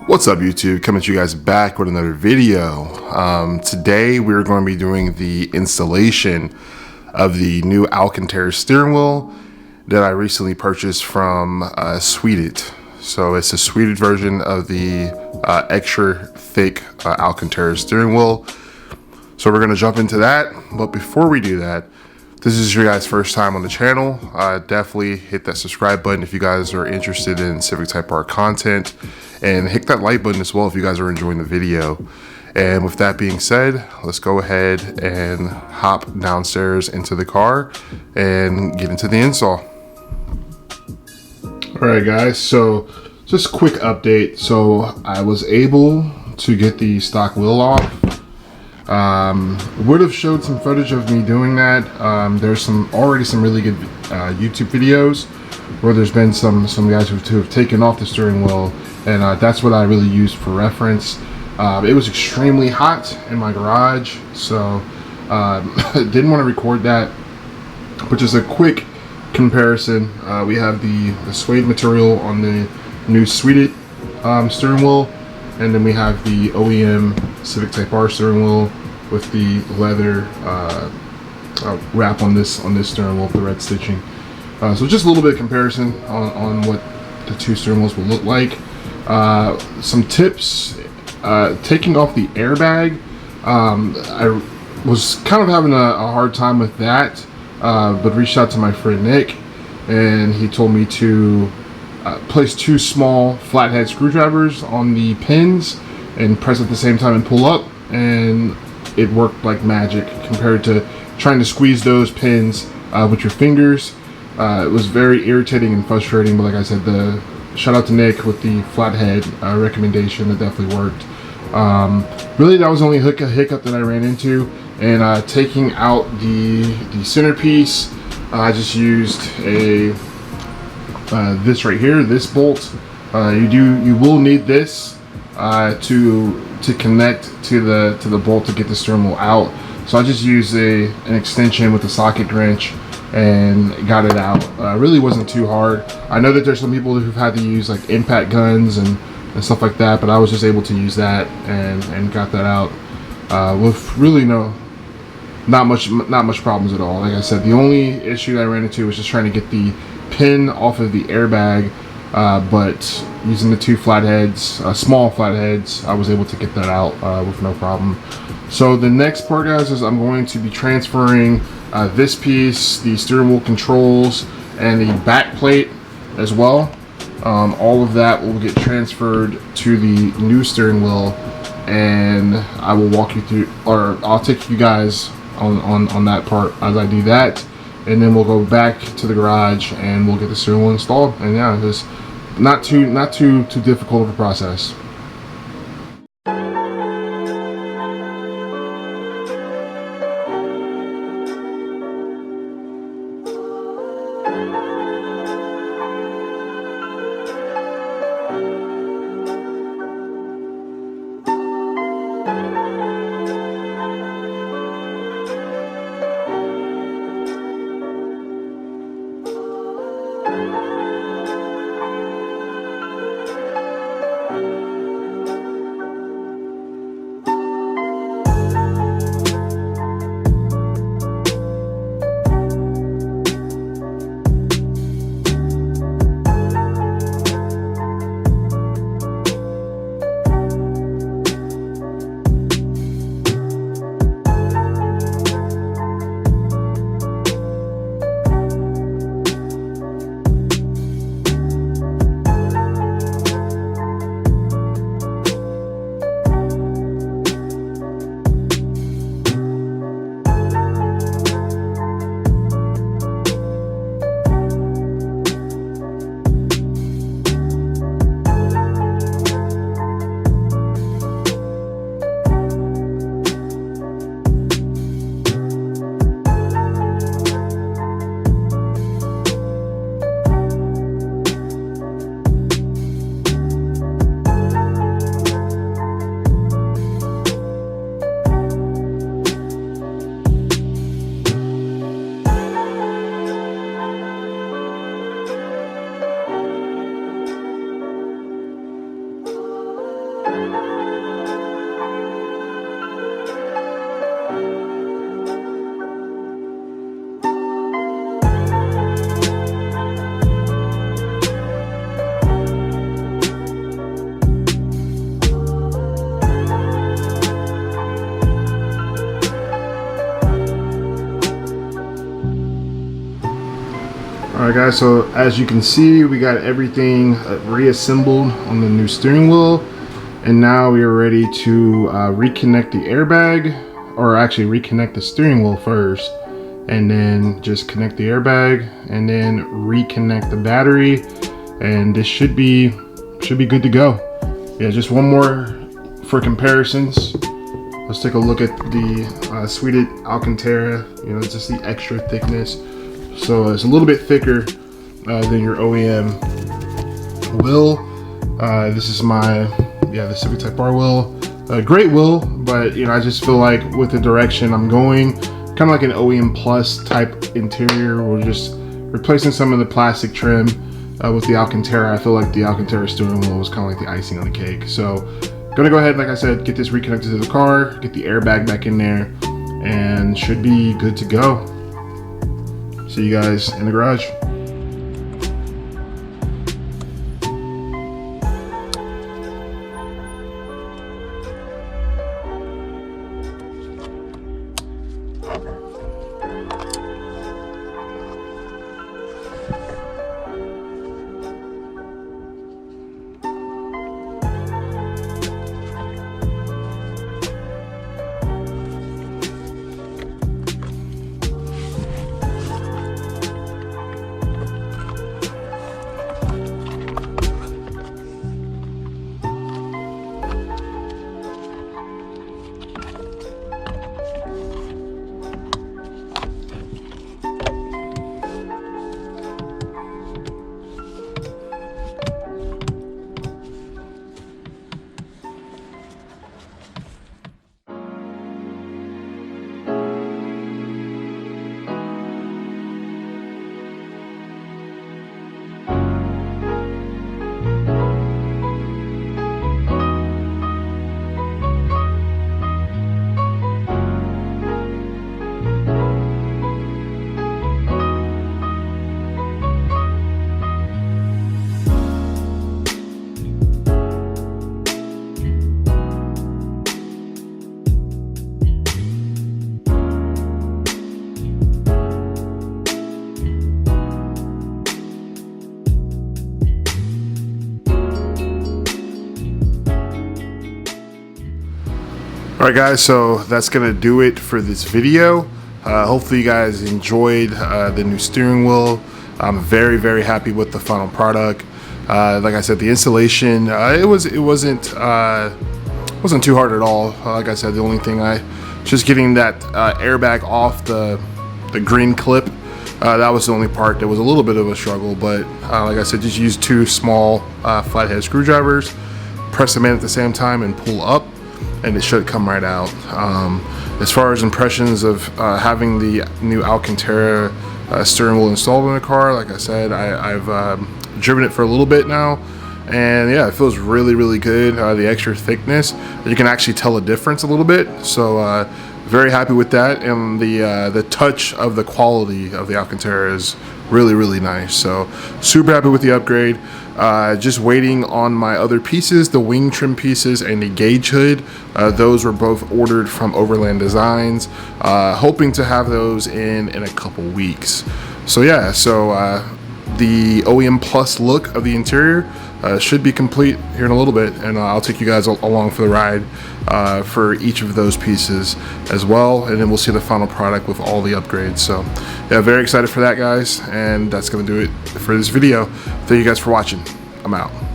What's up, YouTube? Coming to you guys back with another video. Today we're going to be doing the installation of the new Alcantara steering wheel that I recently purchased from Sweidit. So it's a Sweidit version of the extra thick Alcantara steering wheel. So we're going to jump into that. But before we do that, if this is your guys' first time on the channel, definitely hit that subscribe button if you guys are interested in Civic Type R content, and hit that like button as well if you guys are enjoying the video. And with that being said, let's go ahead and hop downstairs into the car and get into the install. Alright guys, so just a quick update. So I was able to get the stock wheel off. Would have showed some footage of me doing that. There's already some really good YouTube videos where there's been some guys who have taken off the steering wheel, and that's what I really used for reference. It was extremely hot in my garage, so didn't want to record that, but just a quick comparison. We have the suede material on the new Sweidit steering wheel, and then we have the OEM Civic Type R steering wheel with the leather wrap on this steering wheel with the red stitching. So just a little bit of comparison on what the two steering wheels will look like. Some tips: taking off the airbag. I was kind of having a hard time with that, but reached out to my friend Nick, and he told me to place two small flathead screwdrivers on the pins and press at the same time and pull up, and it worked like magic compared to trying to squeeze those pins with your fingers. It was very irritating and frustrating, but like I said, shout out to Nick with the flathead recommendation. That definitely worked. Really, that was only a hiccup that I ran into. And taking out the centerpiece, I just used this right here, this bolt. You will need this to connect to the bolt to get the steering wheel out. So I just used an extension with a socket wrench and got it out. Really wasn't too hard. I know that there's some people who've had to use like impact guns and stuff like that, but I was just able to use that and got that out with really not much problems at all. Like I said, the only issue that I ran into was just trying to get the pin off of the airbag, but using the two flatheads, small flatheads, I was able to get that out with no problem. So the next part, guys, is I'm going to be transferring this piece, the steering wheel controls, and the back plate as well. All of that will get transferred to the new steering wheel, and I will walk you through, or I'll take you guys on that part as I do that, and then we'll go back to the garage and we'll get the steering wheel installed. And yeah, it's not too difficult of a process. Alright guys, so as you can see, we got everything reassembled on the new steering wheel, and now we are ready to reconnect the airbag, or actually reconnect the steering wheel first, and then just connect the airbag, and then reconnect the battery, and this should be good to go. Yeah, just one more for comparisons. Let's take a look at the Sweidit Alcantara. You know, it's just the extra thickness. So it's a little bit thicker than your OEM wheel. This is my, the Civic Type R wheel. Great wheel, but you know, I just feel like with the direction I'm going, kind of like an OEM Plus type interior. We're just replacing some of the plastic trim with the Alcantara. I feel like the Alcantara steering wheel was kind of like the icing on the cake. So gonna go ahead, like I said, get this reconnected to the car, get the airbag back in there, and should be good to go. See you guys in the garage. Alright guys, so that's gonna do it for this video. Hopefully you guys enjoyed the new steering wheel. I'm very happy with the final product. Like I said, the installation, it wasn't too hard at all. Like I said, the only thing just getting that airbag off the green clip, that was the only part that was a little bit of a struggle. But like I said, just use two small flathead screwdrivers, press them in at the same time and pull up, and it should come right out. As far as impressions of having the new Alcantara steering wheel installed in the car, like I said, I've driven it for a little bit now, and yeah, it feels really good. The extra thickness, you can actually tell a difference a little bit. So very happy with that, and the touch of the quality of the Alcantara is really nice. So super happy with the upgrade. Just waiting on my other pieces, the wing trim pieces and the gauge hood. Those were both ordered from Overland Designs. Hoping to have those in a couple weeks. So yeah, the OEM Plus look of the interior should be complete here in a little bit, and I'll take you guys along for the ride for each of those pieces as well, and then we'll see the final product with all the upgrades. So yeah, very excited for that, guys, and that's gonna do it for this video. Thank you guys for watching. I'm out.